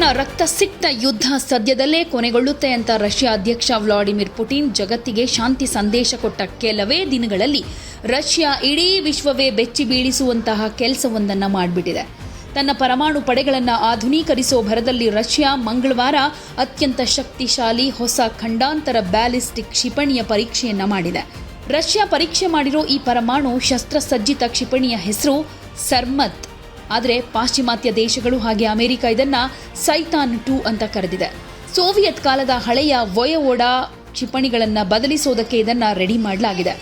ಯುಕ್ರೇನ್ನ ರಕ್ತಸಿಕ್ತ ಯುದ್ಧ ಸದ್ಯದಲ್ಲೇ ಕೊನೆಗೊಳ್ಳುತ್ತೆ ಅಂತ ರಷ್ಯಾ ಅಧ್ಯಕ್ಷ ವ್ಲಾಡಿಮಿರ್ ಪುಟಿನ್ ಜಗತ್ತಿಗೆ ಶಾಂತಿ ಸಂದೇಶ ಕೊಟ್ಟ ಕೆಲವೇ ದಿನಗಳಲ್ಲಿ ರಷ್ಯಾ ಇಡೀ ವಿಶ್ವವೇ ಬೆಚ್ಚಿ ಬೀಳಿಸುವಂತಹ ಕೆಲಸವೊಂದನ್ನು ಮಾಡಿಬಿಟ್ಟಿದೆ. ತನ್ನ ಪರಮಾಣು ಪಡೆಗಳನ್ನು ಆಧುನೀಕರಿಸೋ ಭರದಲ್ಲಿ ರಷ್ಯಾ ಮಂಗಳವಾರ ಅತ್ಯಂತ ಶಕ್ತಿಶಾಲಿ ಹೊಸ ಖಂಡಾಂತರ ಬ್ಯಾಲಿಸ್ಟಿಕ್ ಕ್ಷಿಪಣಿಯ ಪರೀಕ್ಷೆಯನ್ನ ಮಾಡಿದೆ. ರಷ್ಯಾ ಪರೀಕ್ಷೆ ಮಾಡಿರೋ ಈ ಪರಮಾಣು ಶಸ್ತ್ರಸಜ್ಜಿತ ಕ್ಷಿಪಣಿಯ ಹೆಸರು ಸರ್ಮತ್. ಆದರೆ ಪಾಶ್ಚಿಮಾತ್ಯ ದೇಶಗಳು ಹಾಗೆ ಅಮೆರಿಕ ಇದನ್ನ ಸೈತಾನ್ 2 ಅಂತ ಕರೆದಿದೆ. ಸೋವಿಯತ್ ಕಾಲದ ಹಳೆಯ ವೊಯವೋಡಾ ಕ್ಷಿಪಣಿಗಳನ್ನು ಬದಲಿಸೋದಕ್ಕೆ ಇದನ್ನ ರೆಡಿ ಮಾಡಲಾಗಿದೆ.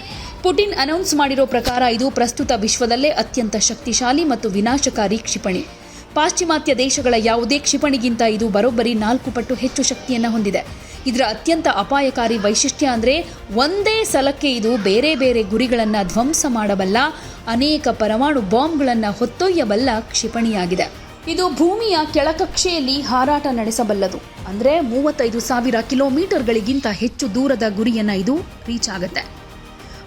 ಪುಟಿನ್ ಅನೌನ್ಸ್ ಮಾಡಿರೋ ಪ್ರಕಾರ ಇದು ಪ್ರಸ್ತುತ ವಿಶ್ವದಲ್ಲೇ ಅತ್ಯಂತ ಶಕ್ತಿಶಾಲಿ ಮತ್ತು ವಿನಾಶಕಾರಿ ಕ್ಷಿಪಣಿ. ಪಾಶ್ಚಿಮಾತ್ಯ ದೇಶಗಳ ಯಾವುದೇ ಕ್ಷಿಪಣಿಗಿಂತ ಇದು ಬರೋಬ್ಬರಿ 4 ಪಟ್ಟು ಹೆಚ್ಚು ಶಕ್ತಿಯನ್ನು ಹೊಂದಿದೆ. ಇದರ ಅತ್ಯಂತ ಅಪಾಯಕಾರಿ ವೈಶಿಷ್ಟ್ಯ ಅಂದರೆ ಒಂದೇ ಸಲಕ್ಕೆ ಇದು ಬೇರೆ ಬೇರೆ ಗುರಿಗಳನ್ನು ಧ್ವಂಸ ಮಾಡಬಲ್ಲ ಅನೇಕ ಪರಮಾಣು ಬಾಂಬ್ಗಳನ್ನು ಹೊತ್ತೊಯ್ಯಬಲ್ಲ ಕ್ಷಿಪಣಿಯಾಗಿದೆ. ಇದು ಭೂಮಿಯ ಕೆಳಕಕ್ಷೆಯಲ್ಲಿ ಹಾರಾಟ ನಡೆಸಬಲ್ಲದು. ಅಂದರೆ 35,000 ಕಿಲೋಮೀಟರ್ಗಳಿಗಿಂತ ಹೆಚ್ಚು ದೂರದ ಗುರಿಯನ್ನು ಇದು ರೀಚ್ ಆಗುತ್ತೆ.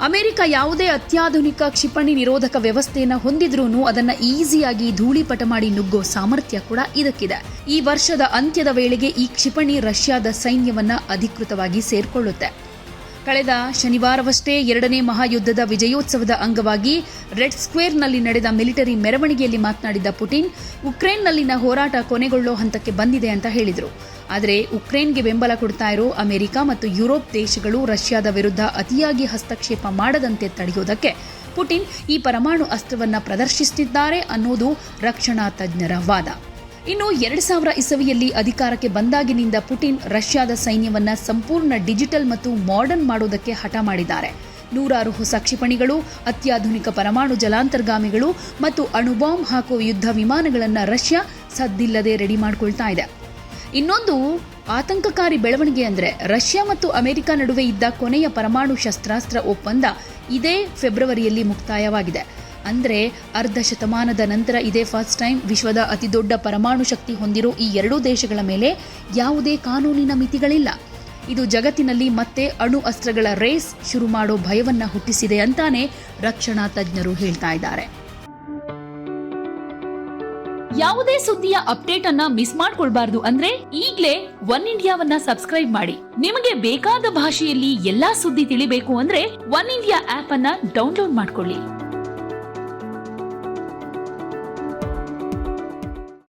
ಅಮೆರಿಕ ಯಾವುದೇ ಅತ್ಯಾಧುನಿಕ ಕ್ಷಿಪಣಿ ನಿರೋಧಕ ವ್ಯವಸ್ಥೆಯನ್ನು ಹೊಂದಿದ್ರೂ ಅದನ್ನು ಈಸಿಯಾಗಿ ಧೂಳಿಪಟ ಮಾಡಿ ನುಗ್ಗೋ ಸಾಮರ್ಥ್ಯ ಕೂಡ ಇದಕ್ಕಿದೆ. ಈ ವರ್ಷದ ಅಂತ್ಯದ ವೇಳೆಗೆ ಈ ಕ್ಷಿಪಣಿ ರಷ್ಯಾದ ಸೈನ್ಯವನ್ನ ಅಧಿಕೃತವಾಗಿ ಸೇರ್ಕೊಳ್ಳುತ್ತೆ. ಕಳೆದ ಶನಿವಾರವಷ್ಟೇ 2ನೇ ಮಹಾಯುದ್ಧದ ವಿಜಯೋತ್ಸವದ ಅಂಗವಾಗಿ ರೆಡ್ ಸ್ಕ್ವೇರ್ನಲ್ಲಿ ನಡೆದ ಮಿಲಿಟರಿ ಮೆರವಣಿಗೆಯಲ್ಲಿ ಮಾತನಾಡಿದ ಪುಟಿನ್, ಉಕ್ರೇನ್ನಲ್ಲಿನ ಹೋರಾಟ ಕೊನೆಗೊಳ್ಳೋ ಹಂತಕ್ಕೆ ಬಂದಿದೆ ಅಂತ ಹೇಳಿದರು. ಆದರೆ ಉಕ್ರೇನ್ಗೆ ಬೆಂಬಲ ಕೊಡ್ತಾ ಇರೋ ಅಮೆರಿಕ ಮತ್ತು ಯುರೋಪ್ ದೇಶಗಳು ರಷ್ಯಾದ ವಿರುದ್ಧ ಅತಿಯಾಗಿ ಹಸ್ತಕ್ಷೇಪ ಮಾಡದಂತೆ ತಡೆಯೋದಕ್ಕೆ ಪುಟಿನ್ ಈ ಪರಮಾಣು ಅಸ್ತ್ರವನ್ನು ಪ್ರದರ್ಶಿಸುತ್ತಿದ್ದಾರೆ ಅನ್ನೋದು ರಕ್ಷಣಾ ತಜ್ಞರ ವಾದ. ಇನ್ನು 2000 ಇಸವಿಯಲ್ಲಿ ಅಧಿಕಾರಕ್ಕೆ ಬಂದಾಗಿನಿಂದ ಪುಟಿನ್ ರಷ್ಯಾದ ಸೈನ್ಯವನ್ನ ಸಂಪೂರ್ಣ ಡಿಜಿಟಲ್ ಮತ್ತು ಮಾಡರ್ನ್ ಮಾಡೋದಕ್ಕೆ ಹಠ ಮಾಡಿದ್ದಾರೆ. 100 ಹೊಸ ಕ್ಷಿಪಣಿಗಳು, ಅತ್ಯಾಧುನಿಕ ಪರಮಾಣು ಜಲಾಂತರ್ಗಾಮಿಗಳು ಮತ್ತು ಅಣುಬಾಂಬ್ ಹಾಕೋ ಯುದ್ಧ ವಿಮಾನಗಳನ್ನು ರಷ್ಯಾ ಸದ್ದಿಲ್ಲದೆ ರೆಡಿ ಮಾಡಿಕೊಳ್ತಾ ಇದೆ. ಇನ್ನೊಂದು ಆತಂಕಕಾರಿ ಬೆಳವಣಿಗೆ ಅಂದರೆ ರಷ್ಯಾ ಮತ್ತು ಅಮೆರಿಕ ನಡುವೆ ಇದ್ದ ಕೊನೆಯ ಪರಮಾಣು ಶಸ್ತ್ರಾಸ್ತ್ರ ಒಪ್ಪಂದ ಇದೇ ಫೆಬ್ರವರಿಯಲ್ಲಿ ಮುಕ್ತಾಯವಾಗಿದೆ. ಅಂದರೆ ಅರ್ಧ ಶತಮಾನದ ನಂತರ ಇದೇ ಫಸ್ಟ್ ಟೈಮ್ ವಿಶ್ವದ ಅತಿದೊಡ್ಡ ಪರಮಾಣು ಶಕ್ತಿ ಹೊಂದಿರೋ ಈ ಎರಡೂ ದೇಶಗಳ ಮೇಲೆ ಯಾವುದೇ ಕಾನೂನಿನ ಮಿತಿಗಳಿಲ್ಲ. ಇದು ಜಗತ್ತಿನಲ್ಲಿ ಮತ್ತೆ ಅಣು ಅಸ್ತ್ರಗಳ ರೇಸ್ ಶುರು ಮಾಡೋ ಭಯವನ್ನ ಹುಟ್ಟಿಸಿದೆ ಅಂತಾನೆ ರಕ್ಷಣಾ ತಜ್ಞರು ಹೇಳ್ತಾ ಇದ್ದಾರೆ. ಯಾವುದೇ ಸುದ್ದಿಯ ಅಪ್ಡೇಟ್ ಅನ್ನ ಮಿಸ್ ಮಾಡ್ಕೊಳ್ಬಾರ್ದು ಅಂದ್ರೆ ಈಗ್ಲೇ ಒನ್ ಇಂಡಿಯಾವನ್ನ ಸಬ್ಸ್ಕ್ರೈಬ್ ಮಾಡಿ. ನಿಮಗೆ ಬೇಕಾದ ಭಾಷೆಯಲ್ಲಿ ಎಲ್ಲಾ ಸುದ್ದಿ ತಿಳಿಬೇಕು ಅಂದ್ರೆ ಒನ್ ಇಂಡಿಯಾ ಆಪ್ ಅನ್ನ ಡೌನ್ಲೋಡ್ ಮಾಡ್ಕೊಳ್ಳಿ.